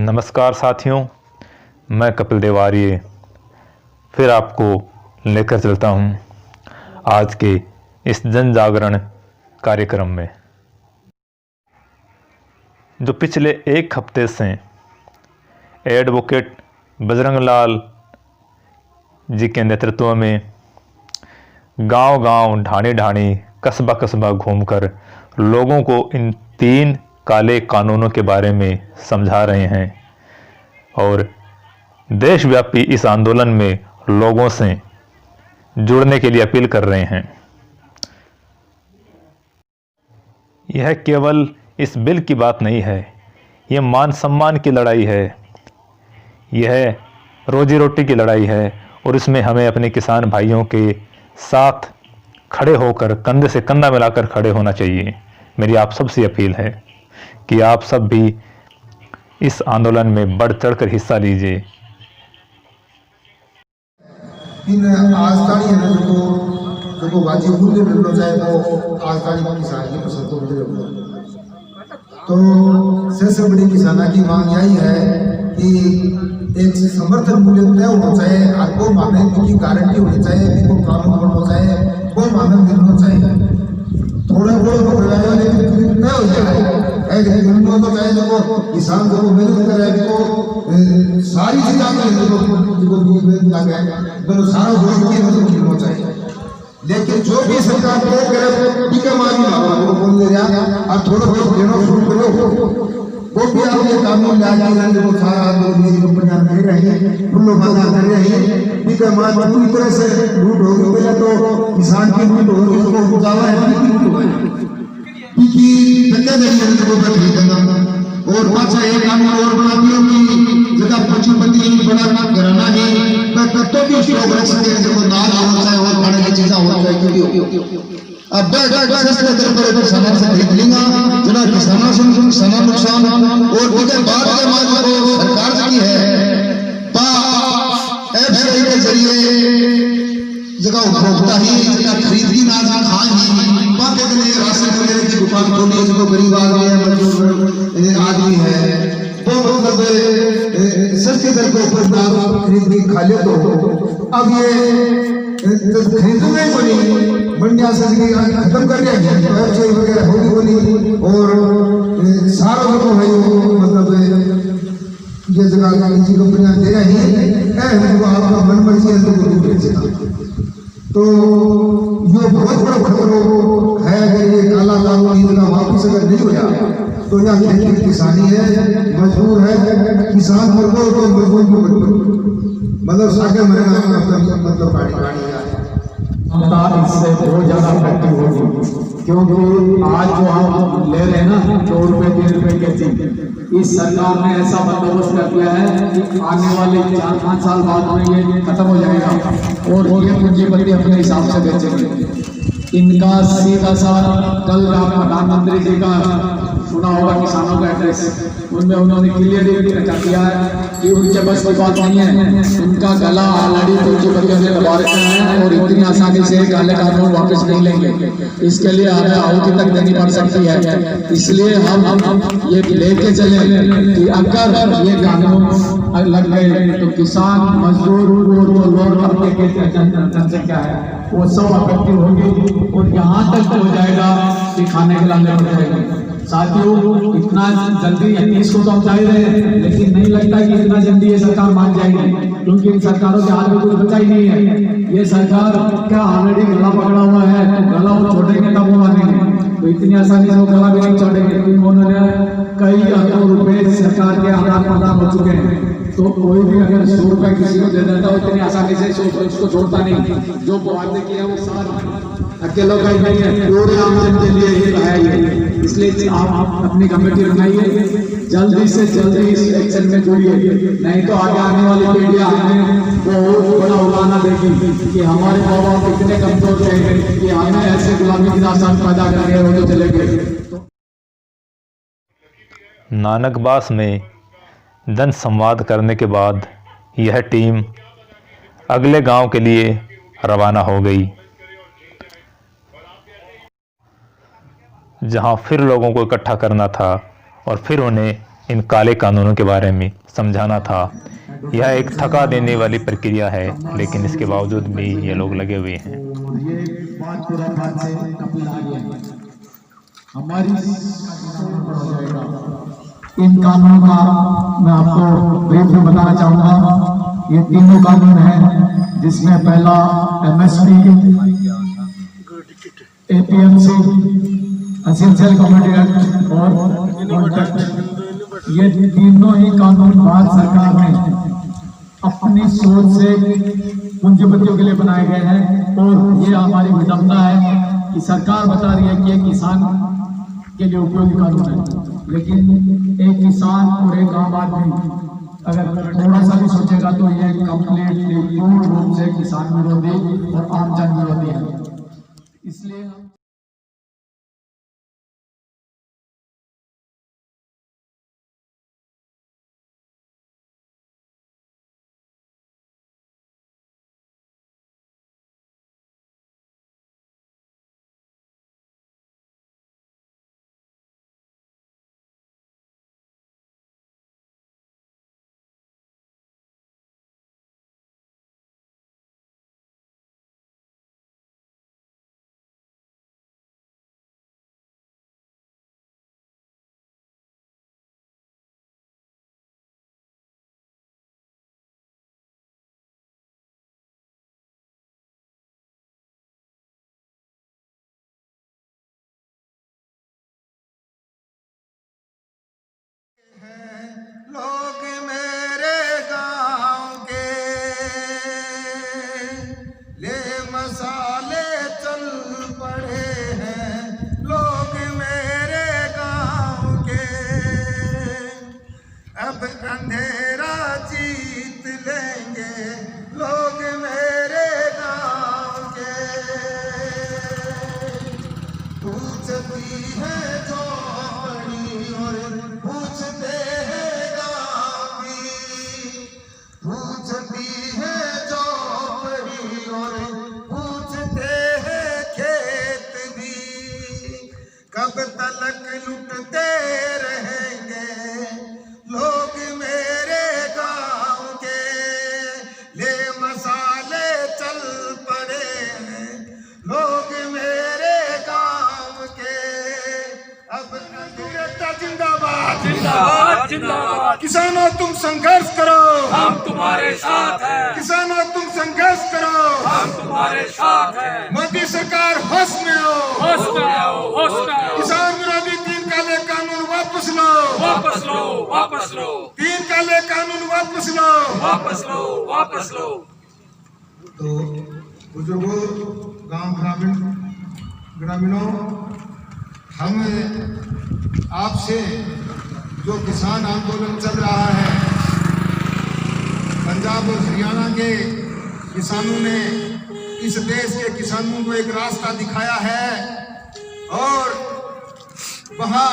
नमस्कार साथियों, मैं कपिल देव आर्य फिर आपको लेकर चलता हूं आज के इस जन जागरण कार्यक्रम में, जो पिछले एक हफ्ते से एडवोकेट बजरंग लाल जी के नेतृत्व में गांव-गांव, ढाणी-ढाणी, कस्बा-कस्बा घूमकर लोगों को इन 3 काले कानूनों के बारे में समझा रहे हैं और देशव्यापी इस आंदोलन में लोगों से जुड़ने के लिए अपील कर रहे हैं। यह केवल इस बिल की बात नहीं है, यह मान सम्मान की लड़ाई है, यह रोजी रोटी की लड़ाई है और इसमें हमें अपने किसान भाइयों के साथ खड़े होकर, कंधे से कंधा मिलाकर खड़े होना चाहिए। मेरी आप सबसे अपील है कि आप सब भी इस आंदोलन में बढ़ चढ़कर हिस्सा लीजिए। इन आजताड़ी है ना जो वाजिब मूल्य मिलना चाहे वो आजताड़ी किसान की फसल को मिले। तो सबसे बड़ी किसाना की मांग यही है कि एक समर्थन मूल्य तय होना चाहिए, आपको माने की गारंटी होनी चाहिए, को कानून बनना चाहिए, कोई मानक मिलना चाहिए। थोड़ा बहुत लेकिन न हो जाए तो चाहे जो किसान को मेहनत करे तो सारी चीज़ें सारा मिलना चाहिए। लेकिन जो भी सरकार को करे टीका मारी बोल दे रहा और थोड़ा बहुत देना शुरू करो, वो भी आप ये कानून लाके वो सारा कंपनियां कर रही है, उन लोग कर रहे हैं। टीका मार पूरी तरह से लूट होगी। पहले तो किसान की लूट होगी, उसको उजाला है और पाचा एक कानून और बना दिया कि जगह पूंजीपति बड़ा घराना है तो भी स्टॉक रख सके, जब दाल होना चाहे और खाने की चीजें होना चाहिए। अब पर सामान से खरीद लेंगे जना किसानों से सना नुकसान और बिगड़ बात के माध्यम से सरकार की है एफसीआई के जरिए जगह उपभोक्ता ही जगह खरीद की ना खान ही बाकी के लिए राशन वगैरह की दुकान खोली, जो गरीब आदमी है, मजदूर आदमी है, वो मतलब सस्ते दर के ऊपर खरीद के खा ले। तो अब ये खरीदने को नहीं मंडिया से खत्म कर दिया गया, तो एफसीआई वगैरह होगी बोली और सारा लोगों है मतलब ये जगह निजी कंपनियां दे रही हैं, आपका मन मर्जी है तो बेचेगा। तो ये बहुत बड़ा खतरा है। अगर ये काला कानून इतना वापस अगर नहीं होया तो यह खेती किसानी है, मजबूर है, किसान वर्गों को मजबूर मतलब सागर मरेगा मतलब गाड़ी इससे बहुत ज्यादा इफेक्टिव होगी, क्योंकि आज जो हम ले रहे हैं ना 2 रुपए 3 रुपए के चीज, इस सरकार ने ऐसा बंदोबस्त कर दिया है कि आने वाले 4-5 साल बाद में ये खत्म हो जाएगा और ये पूंजीपति अपने हिसाब से बेचेंगे। इनका सीधा सा कल प्रधानमंत्री जी का सुना होगा किसानों का एड्रेस, उनमें उन्होंने क्लियरली कर दिया है कि उनके बस की बात नहीं है, उनका गला ऑलरेडी पूंजीपतियों ने दबा रखा है और इतनी आसानी से काले कानून वापस नहीं लेंगे। इसके लिए हमें आहुति तक देनी पड़ सकती है। इसलिए हम ये लेके चले कि अगर ये कानून लग गए तो किसान, मजदूर और जो लोअर तबके के जनसंख्या है वो सब अफेक्टिव होगी और यहाँ तक हो जाएगा कि खाने के लाने पड़ जाएंगे। साथियों, इतना जल्दी इसको तो हम चाह रहे हैं, लेकिन नहीं लगता कि इतना जल्दी ये सरकार मान जाएगी, क्योंकि इन सरकारों के हाथ में कुछ बचा ही नहीं है। ये सरकार क्या ऑलरेडी गला पकड़ा हुआ है, तो गला वो छोड़ेंगे तब वो मानेंगे, तो इतनी आसानी से वो गला भी नहीं छोड़ेंगे, क्योंकि उन्होंने कई अरबों रुपए सरकार के आदान प्रदान हो चुके हैं। तो कोई भी अगर 100 रुपए किसी को दे देता हो इतनी आसानी से उसको छोड़ता नहीं। जो वादे किया वो सारा अकेलों का ही नहीं है, पूरे आमजन के लिए ये है। इसलिए आप अपनी कमेटी बनाइए, जल्दी से जल्दी इस एक्शन में जुड़िए, नहीं तो आगे आने वाली पीढ़ियां हमें बहुत बड़ा उड़ाना देगी कि हमारे माँ बाप इतने कमजोर थे कि हमें ऐसे गुलामी के आसान पैदा करके वो तो चले गए। नानकबास में जन संवाद करने के बाद यह टीम अगले गांव के लिए रवाना हो गई, जहां फिर लोगों को इकट्ठा करना था और फिर उन्हें इन काले कानूनों के बारे में समझाना था। यह एक थका देने वाली प्रक्रिया है, लेकिन इसके बावजूद भी ये लोग लगे हुए हैं। ये बात पूरा बात से कपिल आ गया हमारी हो जाएगा। इन कानूनों का मैं आपको ब्रीफ में बताना चाहूंगा। ये तीनों कानून हैं, जिसमें पहला MSP, APMC, essential commodity act और कॉन्ट्रैक्ट, ये तीनों ही कानून भारत सरकार ने अपनी सोच से पूंजीपतियों के लिए बनाए गए हैं। और ये हमारी विडंबना है कि सरकार बता रही है कि ये किसान के लिए उपयोगी कानून है, लेकिन एक किसान और एक आम आदमी अगर थोड़ा सा भी सोचेगा तो ये कंप्लीटली पूर्ण रूप से किसान विरोधी और आम जन विरोधी है। इसलिए लोग मेरे गांव के ले मसाले चल पड़े हैं। लोग मेरे गांव के अब अंधेरा जीत लेंगे। लोग मेरे गांव के पूछती है चौड़ी और पूछते हैं गामी, पूछती है चौड़ी और पूछते हैं खेत भी। कब तलक लुटते रहेंगे लोग मेरे गांव के ले मसाले चल पड़े हैं। लोग मेरे गांव के अब जिंदाबाद जिंदाबाद जिंदाबाद। किसानों तुम संघर्ष करो, हम तुम्हारे साथ हैं। किसानों तुम संघर्ष करो, हम तुम्हारे साथ हैं। मोदी सरकार होश में हो, होश में आओ, होश में आओ। किसान विरोधी 3 काले कानून वापस लो, वापस लो, वापस लो। 3 काले कानून वापस लो, वापस लो, वापस लो। तो बुजुर्गों, गांव ग्रामीणों, हम आपसे जो किसान आंदोलन चल रहा है, पंजाब और हरियाणा के किसानों ने इस देश के किसानों को एक रास्ता दिखाया है। और वहाँ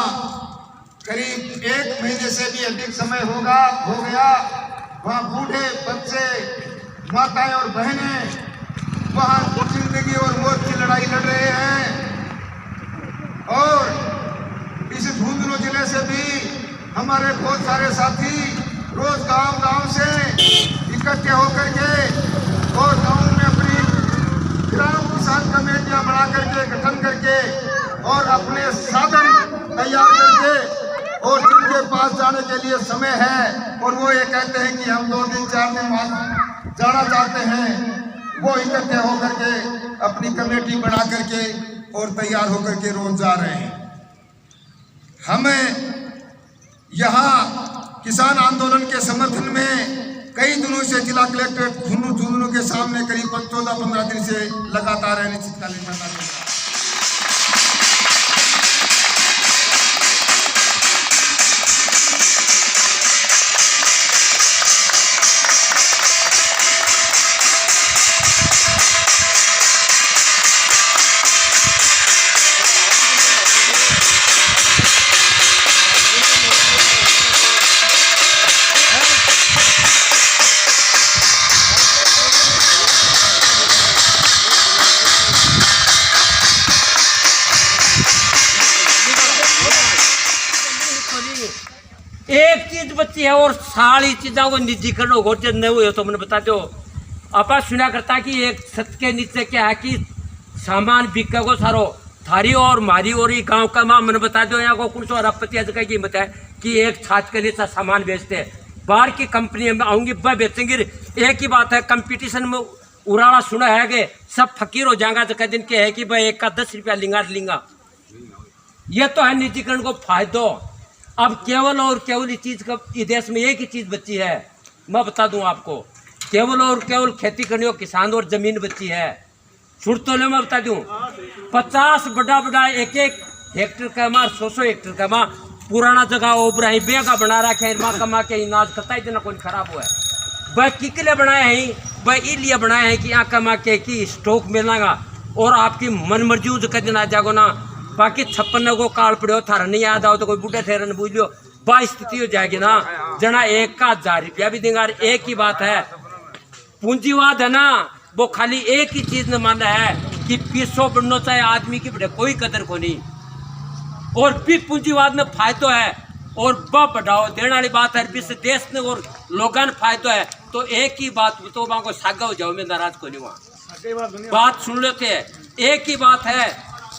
करीब 1 महीने से भी अधिक समय हो गया। वहाँ बूढ़े बच्चे, माताएं और बहनें वहाँ जिंदगी और मौत की लड़ाई लड़ रहे हैं। और इस झुंझुनू जिले से भी हमारे बहुत सारे साथी रोज गांव से इकट्ठे होकर के और गांव में अपनी ग्राम किसान कमेटियां बना करके गठन करके और अपने साधन तैयार करके और जिनके पास जाने के लिए समय है और वो ये कहते हैं कि हम 2 दिन 4 दिन बाद जाना चाहते हैं, वो इकट्ठे होकर के अपनी कमेटी बना करके और तैयार होकर के रोज जा रहे हैं। हमें यहाँ किसान आंदोलन के समर्थन में कई दिनों से जिला कलेक्टर झुंझुनू के सामने करीब 14-15 दिन से लगातार अनिश्चितकालीन धरना चल रहा है। बची है और सारी चीज़ों को निजीकरण हो गए नहीं हुए तो मैंने बता दो। आप सुना करता कि एक छत के नीचे क्या है कि सामान बिके को सारो थारी और मारी और ये गांव का माँ मैंने बता दो यहाँ को कुछ और आपत्ति की कीमत है कि एक छात के नीचे सामान बेचते हैं। बाहर की कंपनी में आऊँगी वह बेचेंगे। एक ही बात है कंपटीशन में उड़ाना सुना है कि सब फकीर हो जाएगा तो कह दिन के है कि भाई एक का 10 रुपया लिंगा। ये तो है निजीकरण को फायदो। अब केवल और केवल इस चीज़ का इस देश में एक ही चीज़ बची है, मैं बता दूं आपको, केवल और केवल खेती करने को किसान और जमीन बची है। छूट तो ले मैं बता दूं 50 बड़ा एक हेक्टर का मार 100 हेक्टर का मार पुराना जगह ओबरा ही बेगा बना रखा है। माँ कमा के अनाज खाता इतना कोई खराब हुआ है वह किकले बनाए हैं वह इसलिए बनाए हैं कि यहाँ कमा के कि स्टॉक मिलेगा और आपकी मन मर्जी का दिन आ जाओ ना। बाकी 56 को काल पड़ो थारा नहीं याद आओ तो कोई बूढ़े ठहरे न बूझ लो बा स्थिति हो जाएगी ना। जना 1000 रुपया भी देंगे। एक ही बात है पूंजीवाद है ना वो खाली एक ही चीज ने माना है कि पीसो बनना चाहे आदमी की बड़े कोई कदर को नहीं और भी पूंजीवाद में फायदो है और बढ़ाओ देने वाली बात है। इस देश ने और लोगों ने फायदो है तो एक ही बात तो वहां को सागा हो जाओ मैं नाराज को नहीं वहां बात सुन लेते हैं। एक ही बात है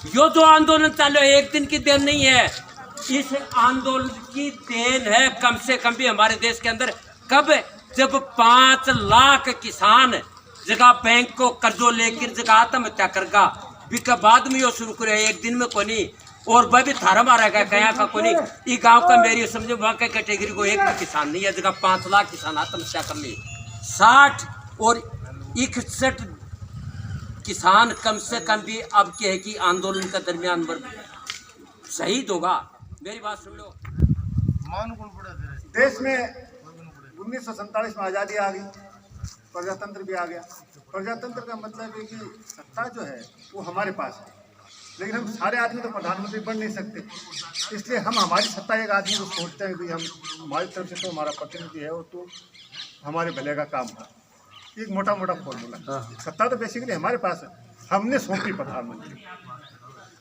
यो जो आंदोलन चालू एक दिन की देन नहीं है। इस आंदोलन की देन है कम से कम भी हमारे देश के अंदर कब जब 5 लाख किसान जगह बैंक को कर्जो लेकर जगह आत्महत्या करगा बिका बाद में यो शुरू करे एक दिन में कोनी और वह भी थारा मारा गया कया का कोनी। ये गांव का मेरी समझो वहां का कैटेगरी को एक भी किसान नहीं है जगह 5 लाख किसान आत्महत्या कर ली। 60 और 61 किसान कम से कम भी अब क्या है कि आंदोलन का दरमियान वर्ग शहीद होगा। मेरी बात सुन लो। देश में 1947 में आज़ादी आ गई, प्रजातंत्र भी आ गया। प्रजातंत्र का मतलब है कि सत्ता जो है वो हमारे पास है, लेकिन हम सारे आदमी तो प्रधानमंत्री बन नहीं सकते। इसलिए हम हमारी सत्ता एक आदमी को सोचते हैं कि हम हमारी तरफ से तो हमारा प्रतिनिधि है वो तो हमारे भले का काम है। एक मोटा फॉर्मूला। सत्ता तो बेसिकली हमारे पास है, हमने सौंपी प्रधानमंत्री।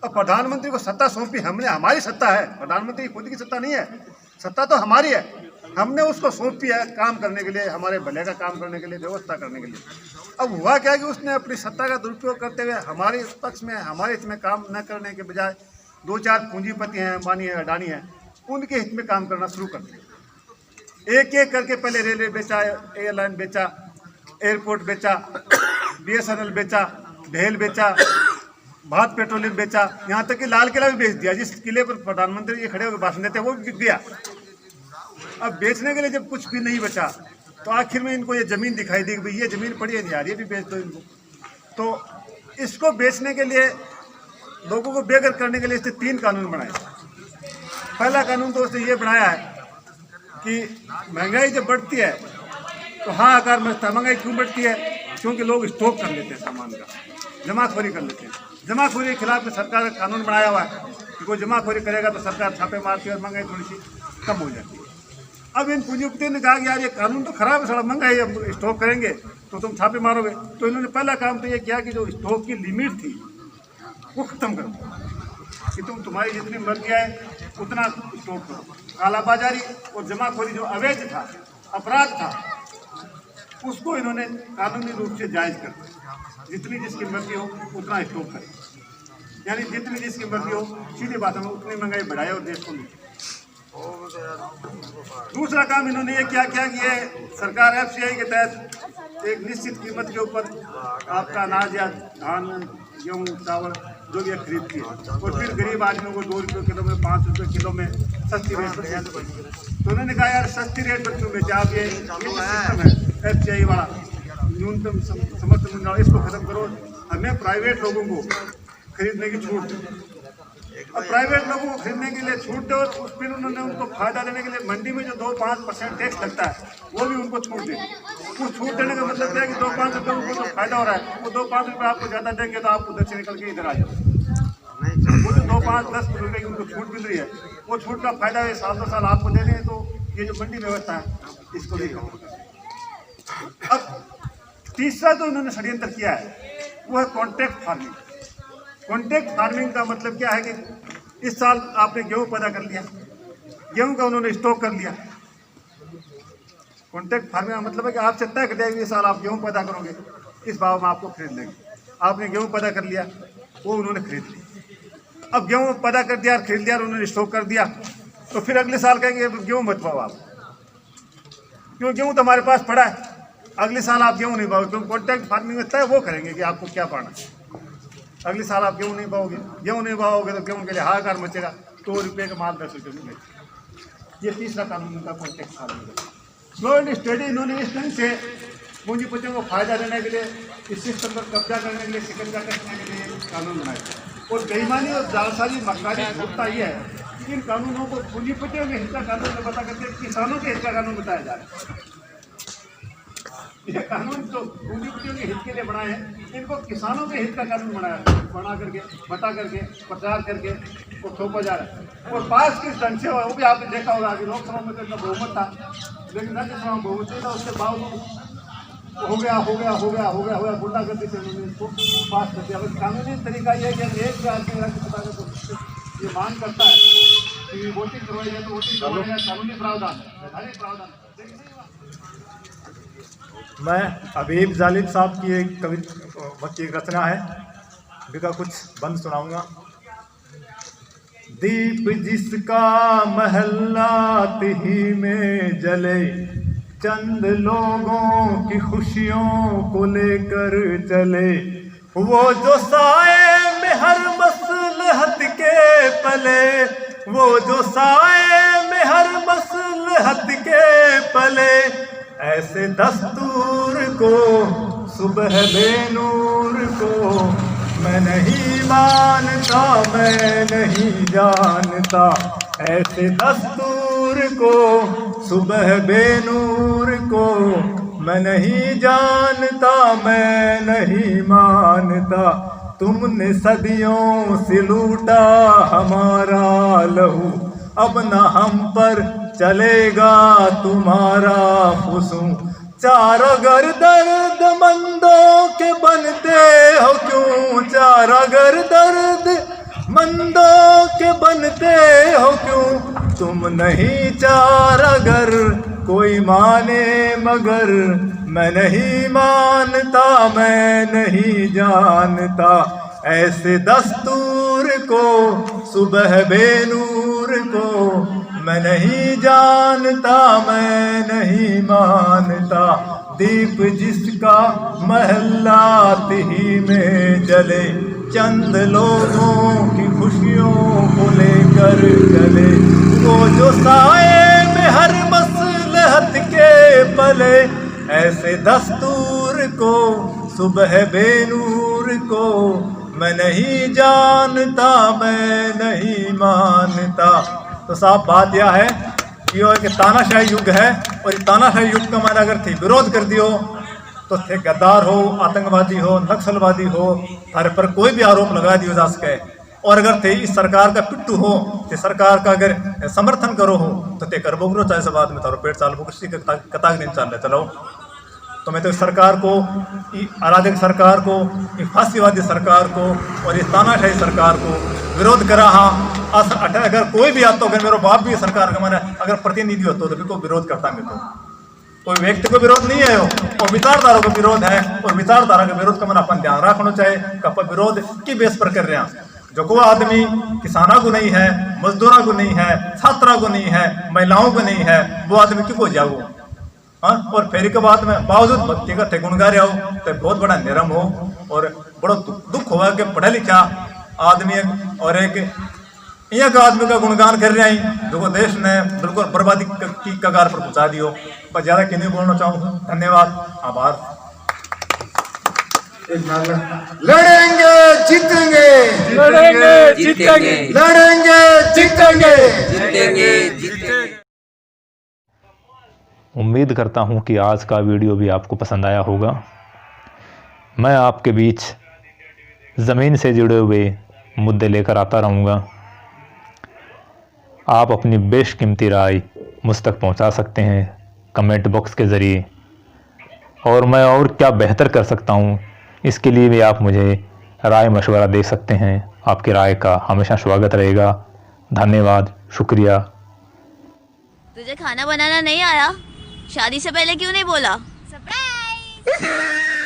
अब प्रधानमंत्री को सत्ता सौंपी हमने, हमारी सत्ता है, प्रधानमंत्री की खुद की सत्ता नहीं है, सत्ता तो हमारी है। हमने उसको सौंपी है काम करने के लिए, हमारे भले का काम करने के लिए, व्यवस्था करने के लिए। अब हुआ क्या कि उसने अपनी सत्ता का दुरुपयोग करते हुए हमारे पक्ष में हमारे हित में काम न करने के बजाय 2-4 पूंजीपति हैं, अंबानी है, अडानी है, उनके हित में काम करना शुरू कर दिया। एक एक करके पहले रेलवे बेचा, एयरलाइन बेचा, एयरपोर्ट बेचा, BSNL बेचा, भेल बेचा, भारत पेट्रोलियम बेचा, यहाँ तक कि लाल किला भी बेच दिया। जिस किले पर प्रधानमंत्री जी खड़े होकर भाषण देते वो भी बिक गया। अब बेचने के लिए जब कुछ भी नहीं बचा तो आखिर में इनको ये ज़मीन दिखाई दी कि भाई ये ज़मीन पड़ी है यार, ये भी बेच दो इनको। तो इसको बेचने के लिए, लोगों को बेघर करने के लिए इसने 3 कानून बनाए। पहला कानून तो उसने ये बनाया है कि महंगाई जब बढ़ती है तो हाँ आकार में महंगाई क्यों बढ़ती है? क्योंकि लोग स्टॉक कर लेते हैं सामान का, जमाखोरी कर लेते हैं। जमाखोरी के खिलाफ में सरकार का कानून बनाया हुआ है कि कोई जमाखोरी करेगा तो सरकार छापे मारती है और महंगाई थोड़ी सी कम हो जाती है। अब इन पूंजीपतियों ने कहा कि यार ये कानून तो खराब है, सारा महंगाई, अब स्टॉक करेंगे तो तुम छापे मारोगे। तो इन्होंने पहला काम तो ये किया कि जो स्टॉक की लिमिट थी वो ख़त्म कर दो कि तुम्हारी जितनी मर्जी है उतना स्टॉक करो। कालाबाजारी और जमाखोरी जो अवैध था, अपराध था, उसको इन्होंने कानूनी रूप से जायज़ कर दिया। जितनी जिसकी मर्जी हो उतना स्टॉक करे, यानी जितनी जिसकी मर्जी हो, सीधी बात है, उतनी महंगाई बढ़ाए और देश को लूटे। दूसरा काम इन्होंने ये क्या किया कि ये सरकार FCI के तहत एक निश्चित कीमत के ऊपर आपका अनाज या धान, गेहूँ, चावल जो भी खरीदती है और फिर गरीब आदमियों को 2 रुपये किलो में, 5 रुपये किलो में सस्ती रेट पर। तो उन्होंने कहा यार सस्ती रेट पर क्यों बेचे आप? ये सिस्टम है FCI वाला, न्यूनतम समर्थन मूल्य, इसको खत्म करो, हमें प्राइवेट लोगों को खरीदने की छूट दो। अब प्राइवेट लोगों को खरीदने के लिए छूट दो, फिर उन्होंने उनको फायदा देने के लिए मंडी में जो 2-5% टैक्स लगता है वो भी उनको छूट दे। उस छूट देने का मतलब क्या है कि 2-5 रुपये उनको जो फायदा हो रहा है वो 2-5 रुपये आपको ज़्यादा देंगे तो आप उधर से निकल के इधर आ जाओ। वो जो 2-5-10 रुपये की उनको छूट मिल रही है वो छूट का फायदा ये साल 2 साल आपको दे दें। तो ये जो मंडी व्यवस्था है इसको भी खत्म कर। अब तीसरा जो इन्होंने षड्यंत्र किया है वो है कॉन्ट्रैक्ट फार्मिंग। कॉन्ट्रैक्ट फार्मिंग का मतलब क्या है कि इस साल आपने गेहूँ पैदा कर लिया, गेहूँ का उन्होंने स्टॉक कर लिया, कॉन्ट्रैक्ट फार्मिंग का मतलब है कि आपसे तय कर दिया कि इस साल आप गेहूँ पैदा करोगे, इस भाव में आपको खरीद लेंगे। आपने गेहूँ पैदा कर लिया, वो उन्होंने खरीद ली। अब गेहूँ पैदा कर दिया, खरीद लिया, उन्होंने स्टॉक कर दिया, तो फिर अगले साल कहेंगे गेहूँ मत पाओ आप, क्यों गेहूँ तो हमारे पास पड़ा है। अगले साल आप गेहूँ नहीं पाओगे, क्योंकि कॉन्ट्रैक्ट फार्मिंग में तय वो करेंगे कि आपको क्या पाना है। अगले साल आप गेहूँ नहीं पाओगे, गेहूँ नहीं पाओगे तो गेहूँ के लिए हाहाकार मचेगा। 2 रुपये का माल 10 रुपये में बेचेगा। ये तीसरा कानून उनका कॉन्ट्रैक्ट फार्मिंग है। स्लो एंड स्टडी इन्होंने इस ढंग से पूंजीपतियों को फायदा देने के लिए, इस सिस्टम पर कब्जा करने के लिए, शिकंजा कसने के लिए कानून बनाए। और बेईमानी और जालसाजी मक्कारी झूठता ये है कि इन कानूनों को पूंजीपतियों के हित का कानून में बता करके किसानों के हित का कानून बताया जा रहा है। ये कानून जो पूंजीपतियों के हित के लिए बनाए हैं, इनको किसानों के हित का कानून बना करके, बता करके, प्रचार करके वो थोपा जा रहा है। और पास किस ढंग से वो भी आपने देखा होगा कि लोकसभा में तो इतना बहुमत था, लेकिन राज्यसभा में बहुमत नहीं था। उसके बावजूद हो गया गुंडागर्दी से उन्होंने इसको पास कर दिया। बस कानूनी तरीका ये है कि एक भी आदमी राज्यसभा का तो ये मांग करता है कि वोटिंग करवाई जाए तो वोटिंग करवाएगा, कानूनी प्रावधान है, वैधानिक प्रावधान है। मैं हबीब जालिब साहब की एक कविता की एक रचना है, उनका कुछ बंद सुनाऊंगा। दीप जिसका महल्ला ही में जले, चंद लोगों की खुशियों को लेकर चले, वो जो साए में हर मसलहत के पले, वो जो साए में हर मसलहत के पले, ऐसे दस्तूर को सुबह बेनूर को मैं नहीं मानता, मैं नहीं जानता। ऐसे दस्तूर को सुबह बेनूर को मैं नहीं जानता, मैं नहीं मानता। तुमने सदियों से लूटा हमारा लहू, अब न हम पर चलेगा तुम्हारा फुसूं। चार अगर दर्द मंदों के बनते हो क्यों, चार अगर दर्द मंदों के बनते हो क्यों, तुम नहीं चार अगर कोई माने मगर, मैं नहीं मानता, मैं नहीं जानता। ऐसे दस्तूर को सुबह बेनूर को मैं नहीं जानता, मैं नहीं मानता। दीप जिसका महल्ला ही में जले, चंद लोगों की खुशियों को लेकर चले, वो जो साए में हर मसलहत के पले, ऐसे दस्तूर को सुबह बेनूर को मैं नहीं जानता, मैं नहीं मानता। तो साहब बात यह है कि ये एक तानाशाही युग है, और इस तानाशाही युग का मैंने अगर थे विरोध कर दियो तो थे गद्दार हो, आतंकवादी हो, नक्सलवादी हो, थारे पर कोई भी आरोप लगा दियो जा सके। और अगर थे इस सरकार का पिट्टू हो, ते सरकार का अगर समर्थन करो हो तो ते कर बोगरो चाहे सब बाद में थारो पेट चाल किसी कताक दिन चाल चलो। तो मैं तो इस सरकार को, अराजक सरकार को, फांसीवादी सरकार को और इस तानाशाही सरकार को विरोध करा। हाँ, अगर कोई भी आता, अगर मेरा बाप भी सरकार का मैंने अगर प्रतिनिधि होता तो बिल्कुल विरोध करता। मैं तो कोई व्यक्ति को विरोध नहीं है, और विचारधारा को विरोध है, और विचारधारा के विरोध का मैंने अपन ध्यान रखना चाहिए कि अपन विरोध की बेस पर कर रहे हैं। जो कोई आदमी किसानों को नहीं है, मजदूरों को नहीं है, छात्रों को नहीं है, महिलाओं को नहीं है, वो आदमी क्यों को जाओ। हाँ, और फेरी के बाद में बावजूद भक्ति का थे गुणगार हो तो बहुत बड़ा निरम हो, और बड़ा दुख हुआ कि पढ़ा लिखा आदमी और एक एक आदमी का गुणगान कर रहे हैं जो देश ने बिल्कुल बर्बादी की कगार पर पहुंचा दियो। पर ज्यादा क्यों नहीं बोलना चाहूँ। धन्यवाद, आभार। लड़ेंगे जीतेंगे, लड़ेंगे जीतेंगे, लड़ेंगे जीतेंगे, जीतेंगे जीतेंगे। उम्मीद करता हूँ कि आज का वीडियो भी आपको पसंद आया होगा। मैं आपके बीच ज़मीन से जुड़े हुए मुद्दे लेकर आता रहूँगा। आप अपनी बेशकीमती राय मुझ तक पहुँचा सकते हैं कमेंट बॉक्स के ज़रिए, और मैं और क्या बेहतर कर सकता हूँ इसके लिए भी आप मुझे राय मशवरा दे सकते हैं। आपकी राय का हमेशा स्वागत रहेगा। धन्यवाद, शुक्रिया। तुझे खाना बनाना नहीं आया? शादी से पहले क्यों नहीं बोला? सरप्राइज।